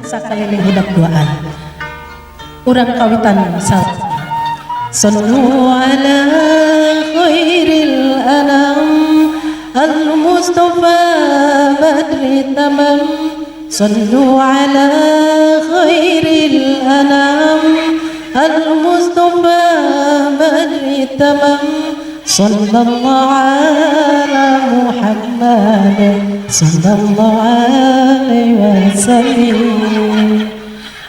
sakaliling hidup doaan urang kawitan sallu ala khairil anam al-mustafa badri tamam sallu ala khairil anam al-mustafa badri tamam sallallahu ala Muhammad sallallahu alaihi wasallam.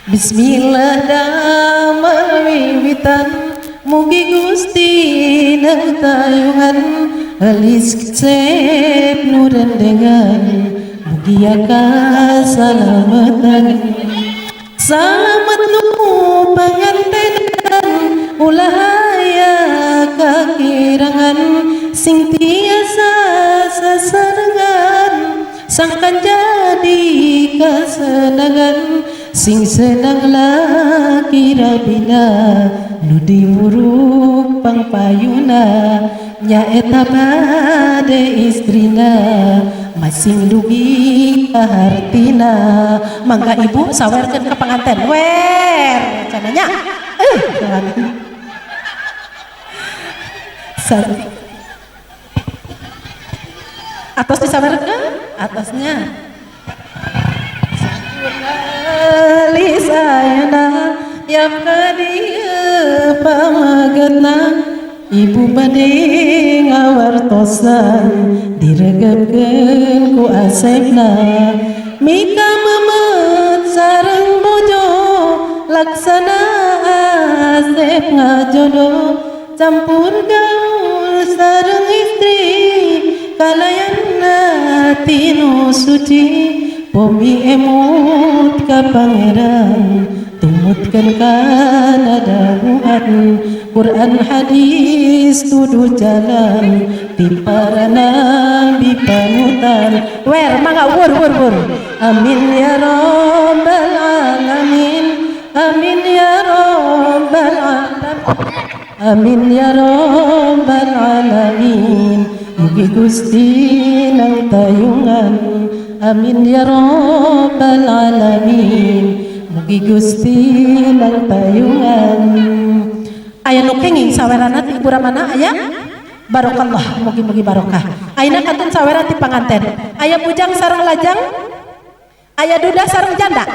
Bismillah damel wiwitan mugi Gusti nang tayungan alis sep nuran dengan mugi salamatan selamat nu pangantenan ulahaya kakirangan sing tiasa sasarengan sangkan jadi kesenangan sing senang laki rabina nu diuruk pangpayuna nyaeta bade istrina masing dugi kahartina mangga ibu sawerkeun ke penganten wer cenanya atas disawerkeun atasnya lisayana yang kadieu pamagetna ibu bade ngawartosan diregepkeun ku asepna mika memet sareng bojo laksana asep ngajodo campur gaul sareng istri kalayanna tinu suci pomi emut ka pangeran tumutkeun kana dawuhan Quran hadis tuduh jalan di para nabi panutan wer mangga wur amin ya rabbal alamin amin ya rabbal alamin amin ya rabbal alamin mugi Gusti nang tayungan amin ya rabbal alamin mugi Gusti nang tayungan aya nu kenging sawerana ti ibu ramana aya barokallah mugi-mugi barokah ayeuna kantun sawera ti panganten aya bujang sareng lajang aya duda sareng janda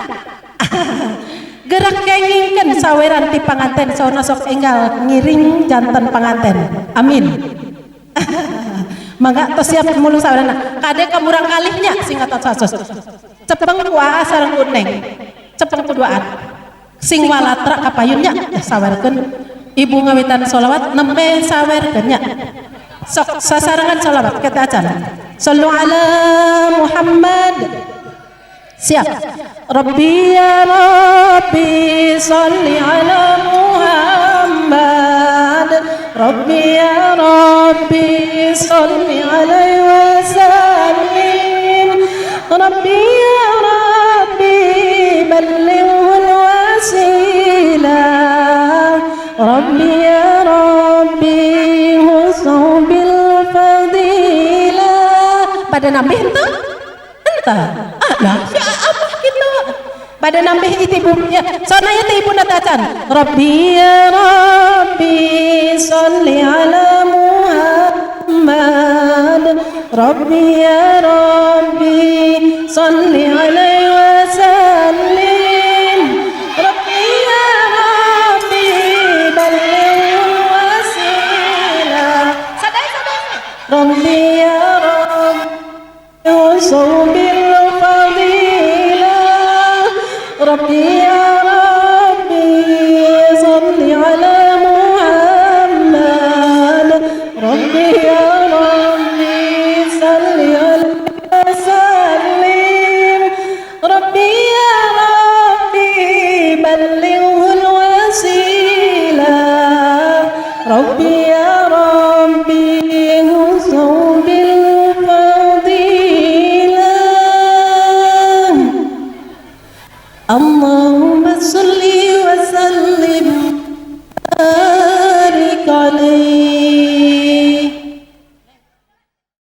gerak kengingkeun saweran ti panganten saona sok enggal ngiring janten panganten amin mangga tos siap mulung sawerana kade kamurang kalihnya sing ngatos sasos cepeng kuah sareng uneng cepeng kuduaan sing walatra kapayunnya sawerkeun ibu ngawitan sholawat nembe sawerkeun nya sok sasarengan sholawat kita acan sallu ala Muhammad siap rabbi ya rabbi salli ala Muhammad rabbi ya rabbi salli alaihi wasallim rabbi ya rabbi ballighul wasilah rabbi ya rabbi husu bil fadilah pada nambih ente lah ya apa gitu pada nambih itu ibunya sonanya itu ibu natacan rabbi ya rabbi salli ala Muhammad rabbi ya rabbi salli alaihi wasallim rabbi ya rabbi ballighul wasilah sadai rabbi ya rabbi usul bil fadilah rabbi ya rabbi salli ala Muhammad rabbi ya rabbi salli alaihi wasallim rabbi ya rabbi ballighul wasilah rabbi ya rabbi husu bil fadilah Allah